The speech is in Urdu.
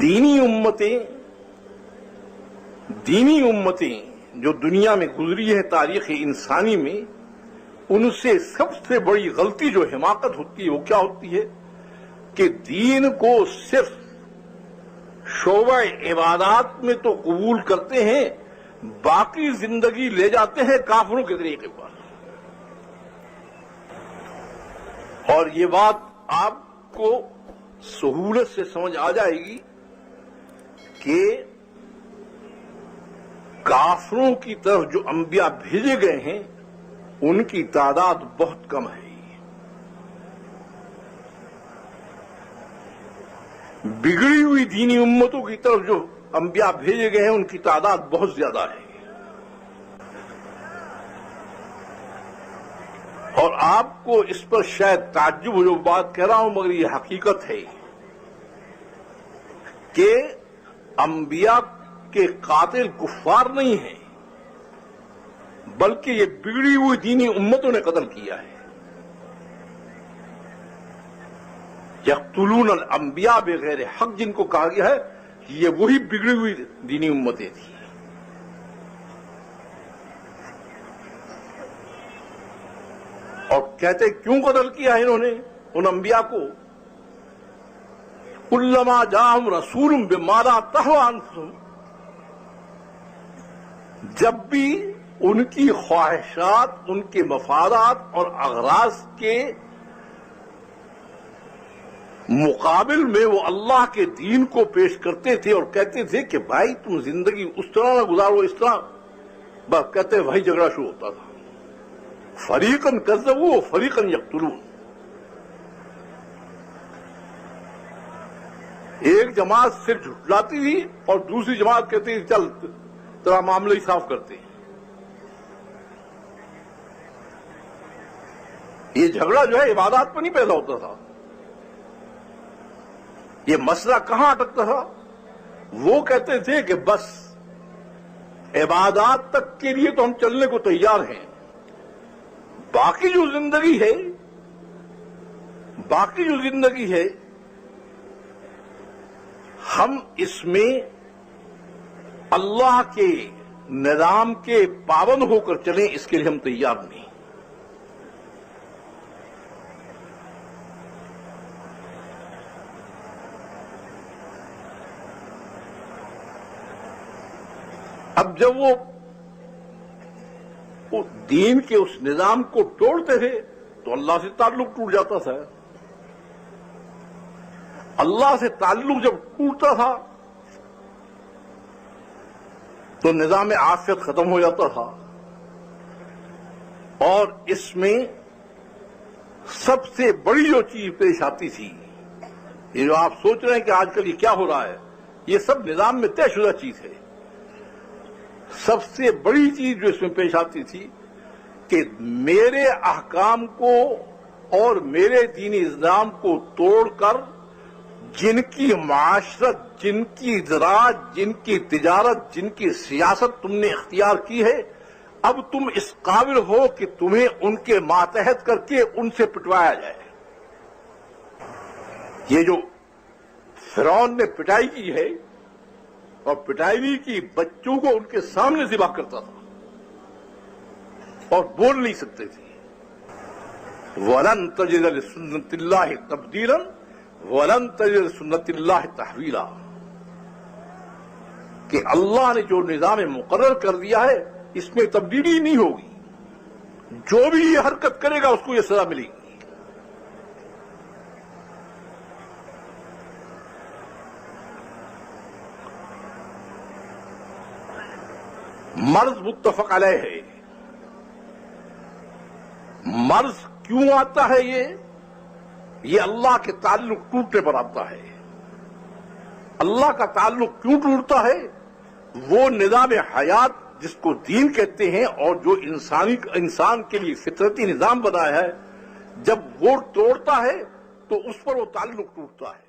دینی امتیں جو دنیا میں گزری ہے تاریخ انسانی میں، ان سے سب سے بڑی غلطی جو حماقت ہوتی ہے وہ کیا ہوتی ہے کہ دین کو صرف شعبہ عبادات میں تو قبول کرتے ہیں، باقی زندگی لے جاتے ہیں کافروں کے طریقے پر۔ اور یہ بات آپ کو سہولت سے سمجھ آ جائے گی کہ کافروں کی طرف جو انبیاء بھیجے گئے ہیں ان کی تعداد بہت کم ہے۔ بگڑی ہوئی دینی امتوں کی طرف جو انبیاء بھیجے گئے ہیں ان کی تعداد بہت زیادہ ہے۔ اور آپ کو اس پر شاید تعجب ہو جو بات کہہ رہا ہوں، مگر یہ حقیقت ہے کہ انبیاء کے قاتل کفار نہیں ہیں، بلکہ یہ بگڑی ہوئی دینی امتوں نے قتل کیا ہے۔ یقتلون الانبیاء بغیر حق جن کو کہا گیا ہے یہ وہی بگڑی ہوئی دینی امتیں تھیں۔ اور کہتے کیوں قتل کیا ہے انہوں نے ان انبیاء کو؟ کلما جاءہم رسول بما لا تہوی انفسہم، جب بھی ان کی خواہشات، ان کے مفادات اور اغراض کے مقابل میں وہ اللہ کے دین کو پیش کرتے تھے اور کہتے تھے کہ بھائی تم زندگی اس طرح نہ گزارو، اس طرح، بس کہتے وہی جھگڑا شروع ہوتا تھا۔ فریقاً کذبوا و فریقاً یقتلون، ایک جماعت صرف جھٹلاتی تھی اور دوسری جماعت کہتی تھی چل تیرا معاملہ ہی صاف کرتے ہیں۔ یہ جھگڑا جو ہے عبادات پر نہیں پیدا ہوتا تھا، یہ مسئلہ کہاں اٹکتا تھا؟ وہ کہتے تھے کہ بس عبادات تک کے لیے تو ہم چلنے کو تیار ہیں، باقی جو زندگی ہے ہم اس میں اللہ کے نظام کے پابند ہو کر چلیں، اس کے لیے ہم تیار نہیں۔ اب جب وہ دین کے اس نظام کو توڑتے تھے تو اللہ سے تعلق ٹوٹ جاتا تھا۔ اللہ سے تعلق جب ٹوٹتا تھا تو نظام عافیت ختم ہو جاتا تھا۔ اور اس میں سب سے بڑی جو چیز پیش آتی تھی، یہ جو آپ سوچ رہے ہیں کہ آج کل یہ کیا ہو رہا ہے، یہ سب نظام میں طے شدہ چیز ہے۔ سب سے بڑی چیز جو اس میں پیش آتی تھی کہ میرے احکام کو اور میرے دینی نظام کو توڑ کر جن کی معاشرت، جن کی زراعت، جن کی تجارت، جن کی سیاست تم نے اختیار کی ہے، اب تم اس قابل ہو کہ تمہیں ان کے ماتحت کر کے ان سے پٹوایا جائے۔ یہ جو فرعون نے پٹائی کی ہے اور پٹائی بھی کی، بچوں کو ان کے سامنے ذبح کرتا تھا اور بول نہیں سکتے تھے۔ وَلَن تَجِدَ لِسُنَّتِ اللَّهِ تَبْدِيلًا وَلَن تَجِدَ لِسُنَّتِ اللَّهِ تَحْوِيلًا، کہ اللہ نے جو نظام مقرر کر دیا ہے اس میں تبدیلی نہیں ہوگی، جو بھی یہ حرکت کرے گا اس کو یہ سزا ملے گی۔ مرض متفق علیہ ہے۔ مرض کیوں آتا ہے؟ یہ اللہ کے تعلق ٹوٹنے پر آتا ہے۔ اللہ کا تعلق کیوں ٹوٹتا ہے؟ وہ نظام حیات جس کو دین کہتے ہیں اور جو انسان کے لیے فطرتی نظام بنایا ہے، جب وہ توڑتا ہے تو اس پر وہ تعلق ٹوٹتا ہے۔